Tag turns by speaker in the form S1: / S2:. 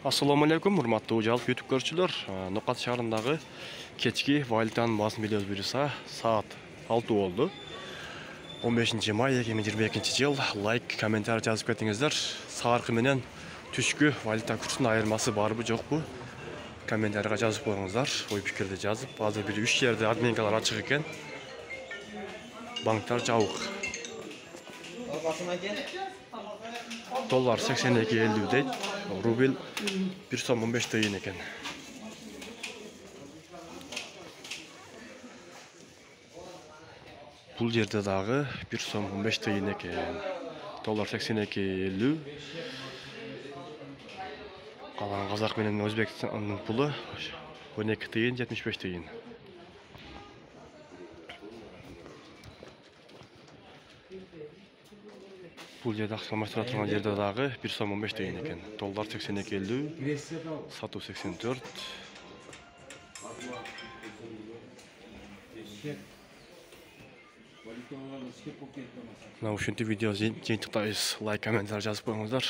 S1: Assalamu alaikum, урматтуу жалпы YouTube көрүүчүлөр. Нукат шаарындагы кечки валютанын баасын билебиз буюрса, саат 6 болду. 15 май 2022 жыл. Лайк, комментарий жазып кетиңиздер. Саркы менен түшкү валюта курсунун айырмасы барбы жокпу? Комментарийга жазып коюңуздар. Ой пикирди жазып. Азыр бир 3 жерде админкалар ачык экен. Банктар жабык. Доллар 82.50 дейт. Рубль 1 сом 15 тиын экен. Бул жерде дагы 1 сом 15 тиын экен. Доллар 82.50. Калган казак менен Өзбекстандын пулу 12 тиын 75 тиын. Бул жерде акчаламаштыра турган жерде дагы 1 сом 15 тиын экен. Доллар 82.50, сатуу 84. Мына ушинтип видео жыйынтыктайбыз. Лайк, комментарий жазып коюңуздар.